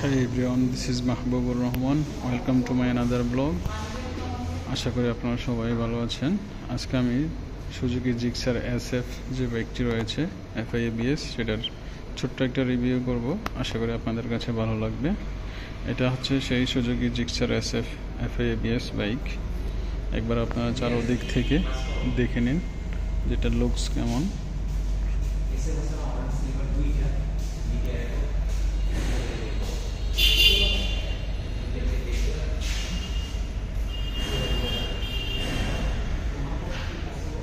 Hi everyone, this is Mahbubur Rahman. Welcome to my another blog. আশা করি আপনারা সবাই ভালো আছেন। আজকে আমি সুজুকি জিক্সার SF যে বাইকটি রয়েছে FIABS সেটার ছোট্ট একটা রিভিউ করব। আশা করি আপনাদের কাছে ভালো লাগবে। এটা হচ্ছে সেই Suzuki Gixxer SF FIABS bike. একবার আপনারা চারদিক থেকে দেখে নিন যেটা লুকস কেমন।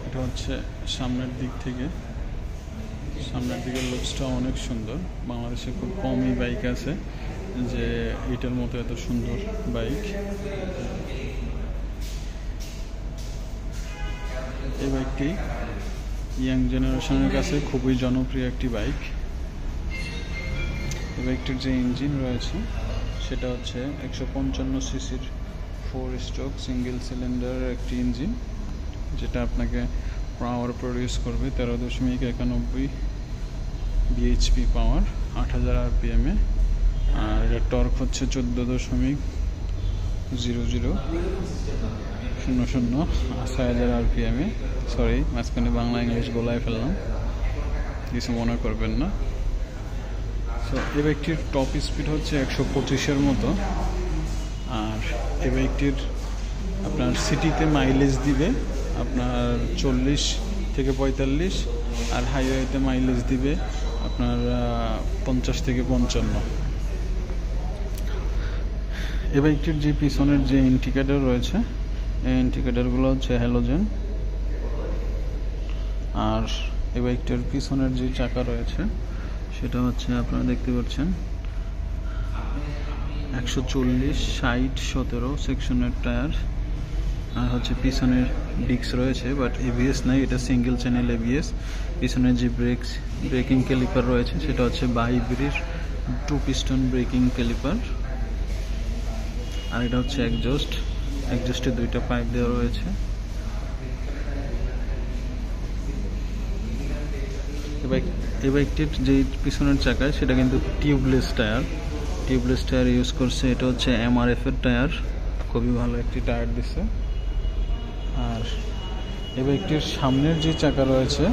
এটা হচ্ছে সামনের দিকের লুকসটা অনেক সুন্দর। বাংলাদেশে খুব কমই বাইক আছে যে এটার মতো এত সুন্দর বাইক। এই বাইকটি ইয়াং জেনারেশনের কাছে খুবই জনপ্রিয় একটি বাইক। এই বাইকটির যে ইঞ্জিন রয়েছে সেটা হচ্ছে 155 সিসির 4 স্ট্রোক সিঙ্গেল সিলিন্ডারের একটি ইঞ্জিন, যেটা আপনাকে পাওয়ার প্রডিউস করবে 13.91 bhp পাওয়ার 8000 rpm এ। আর এর টর্ক হচ্ছে 14.00 6000 rpm এ। সরি, মাঝখানে বাংলা ইংলিশ গোলায় ফেললাম, কিছু মনে করবেন না। সো এই বাইকটির টপ স্পিড হচ্ছে 125-এর মতো। আর এই বাইকটির আপনার সিটিতে মাইলেজ দিবে আপনার 40 থেকে 45, আর হাইওয়েতে মাইলেজ দিবে আপনার 50 থেকে 55। এই বাইকটির যে পিছনের যে ইন্ডিকেটর রয়েছে এই ইন্ডিকেটরগুলো হচ্ছে হ্যালোজেন। আর এই বাইকটির পিছনের যে চাকা রয়েছে সেটা হচ্ছে আপনারা দেখতে পাচ্ছেন 140, 60, 17 সেকশনের টায়ার। আর হচ্ছে পিছনের ডিস্ক রয়েছে, বাট ABS নাই, এটা সিঙ্গেল চ্যানেল ABS। পিছনের যে ব্রেকিং ক্যালিপার রয়েছে সেটা হচ্ছে বাইব্রির 2 পিস্টন ব্রেকিং ক্যালিপার। আর এটা হচ্ছে এক্সজস্টে 2টা পাইপ দেওয়া রয়েছে। এই বাইকটির যে পিছনের চাকায় সেটা কিন্তু টিউবলেস টায়ার ইউজ করছে। এটা হচ্ছে MRF এর টায়ার, খুবই ভালো একটি টায়ার দিচ্ছে। আর এই বাইকটির সামনের যে চাকা রয়েছে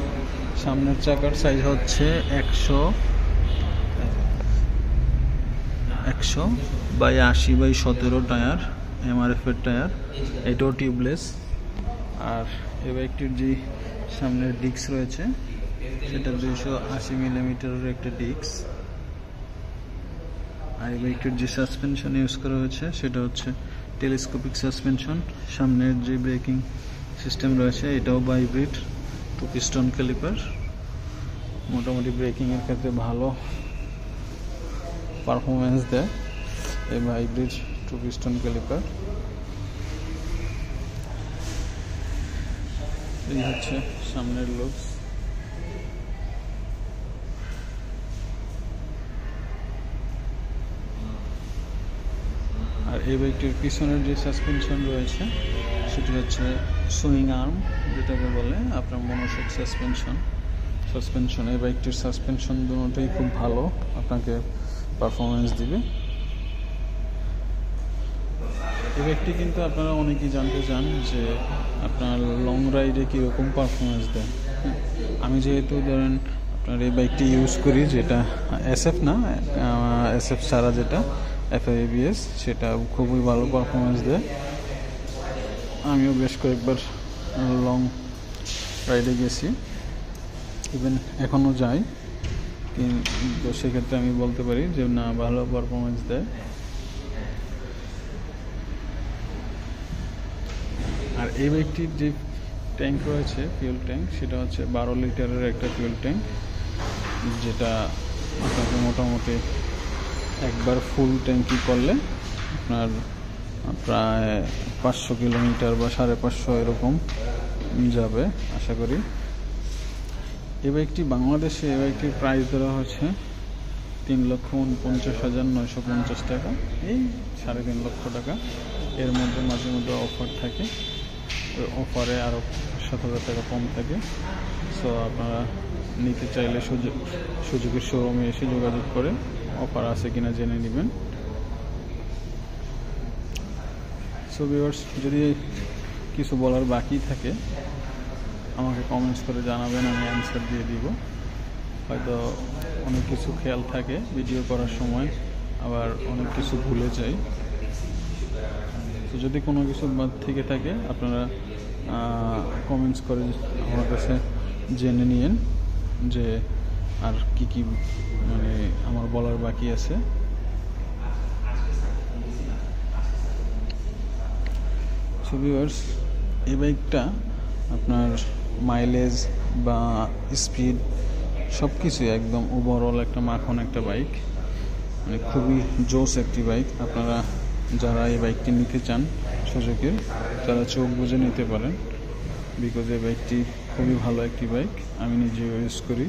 সামনের চাকার সাইজ হচ্ছে 100/80/17 টায়ার, MRF এর টায়ার, এটাও টিউবলেস। আর এই বাইকটির যে সামনের ডিস্ক রয়েছে সেটা 280 মিলিমিটারের একটা ডিস্ক। আর এই বাইকটির যে সাসপেনশন ইউজ করা হয়েছে সেটা হচ্ছে টেলিস্কোপিক সাসপেনশন। সামনের যে ব্রেকিং সিস্টেম রয়েছে এটাও বাইব্রিড 2 পিস্টন ক্যালিপার। মোটামুটি ব্রেকিংয়ের ক্ষেত্রে ভালো পারফরমেন্স দেয় এই বাইব্রিড 2 পিস্টন ক্যালিপার। এই হচ্ছে সামনের লুকস। আর এই বাইকটির পিছনের যে সাসপেনশন রয়েছে সেটি হচ্ছে সুইং আর্ম, যেটাকে বলে আপনার মনোশক সাসপেনশন। এই বাইকটির সাসপেনশন দুটোই খুব ভালো, আপনাকে পারফরমেন্স দিবে। এই বাইকটি কিন্তু আপনারা অনেকেই জানতে চান যে আপনার লং রাইডে কীরকম পারফরমেন্স দেয়। আমি যেহেতু ধরেন আপনার এই বাইকটি ইউজ করি, যেটা SF না, SF ছাড়া যেটা FIABS, সেটা খুবই ভালো পারফরমেন্স দেয়। আমিও বেশ কয়েকবার লং রাইডে গেছি, ইভেন এখনও যাই, কিন্তু সেক্ষেত্রে আমি বলতে পারি যে না, ভালো পারফরমেন্স দেয়। আর এই বাইকটির যে ট্যাঙ্ক রয়েছে ফিউল ট্যাঙ্ক, সেটা হচ্ছে 12 লিটারের একটা ফিউল ট্যাঙ্ক, যেটা আপনাকে মোটামুটি একবার ফুল ট্যাঙ্কি করলে আপনার প্রায় 500 কিলোমিটার বা 550 এরকম যাবে আশা করি। এই বাইকটি বাংলাদেশে এই বাইকটির প্রাইস ধরা হয়েছে 3,49,950 টাকা, এই 3.5 লক্ষ টাকা। এর মধ্যে মাঝে মধ্যে অফার থাকে, ওই অফারে আরও 7,000 টাকা কম থাকে। সো আপনারা নিতে চাইলে সুজুকির শোরুমে এসে যোগাযোগ করে অফার আছে কিনা জেনে নেবেন। সো ভিউয়ার্স, যদি কিছু বলার বাকি থাকে আমাকে কমেন্টস করে জানাবেন, আমি অ্যান্সার দিয়ে দিব। হয়তো অনেক কিছু খেয়াল থাকে ভিডিও করার সময়, আবার অনেক কিছু ভুলে যাই। তো যদি কোনো কিছু বাদ থেকে থাকে আপনারা কমেন্টস করে আমার কাছে জেনে নিন যে আর কি কি মানে আমার বলার বাকি আছে। সো ভিউয়ার্স, এই বাইকটা আপনার মাইলেজ বা স্পিড সব কিছুই একদম ওভারঅল একটা মাখন একটা বাইক, মানে খুবই জোস একটি বাইক। আপনারা যারা এই বাইকটি নিতে চান সুজুকির, তারা চোখ বুজে নিতে পারেন, বিকজ এই বাইকটি খুবই ভালো একটি বাইক, আমি নিজেও ইউজ করি।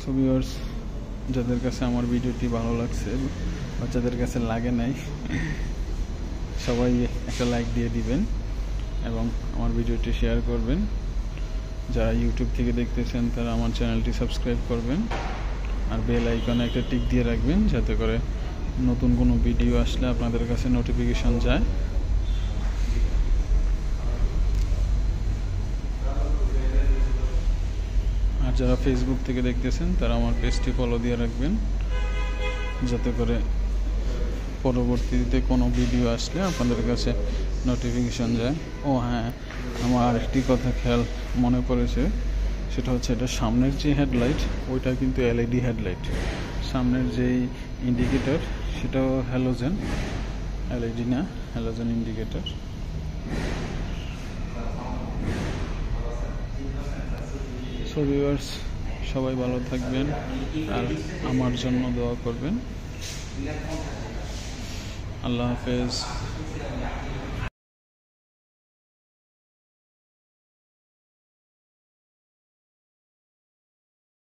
সো ভিউয়ার্স, যাদের কাছে আমার ভিডিওটি ভালো লাগছে বা যাদের কাছে লাগে নাই, সবাই একটা লাইক দিয়ে দিবেন এবং আমার ভিডিওটি শেয়ার করবেন। যারা ইউটিউব থেকে দেখতেছেন তারা আমার চ্যানেলটি সাবস্ক্রাইব করবেন, আর বেল আইকনে একটা টিক দিয়ে রাখবেন যাতে করে নতুন কোনো ভিডিও আসলে আপনাদের কাছে নোটিফিকেশন যায়। আর যারা ফেসবুক থেকে দেখতেছেন তারা আমার পেজটি ফলো দিয়ে রাখবেন যাতে করে পরবর্তীতে কোনো ভিডিও আসলে আপনাদের কাছে নোটিফিকেশন যায়। ও হ্যাঁ, আমার আরেকটি কথা খেয়াল মনে পড়েছে, সেটা হচ্ছে এটা সামনের যে হেডলাইট ওইটা কিন্তু এলইডি হেডলাইট, সামনের যেই ইন্ডিকেটর সেটাও হ্যালোজেন, এলইডি না, হ্যালোজেন ইন্ডিকেটর। সো ভিউয়ার্স, সবাই ভালো থাকবেন আর আমার জন্য দোয়া করবেন। আল্লাহ হাফেজ।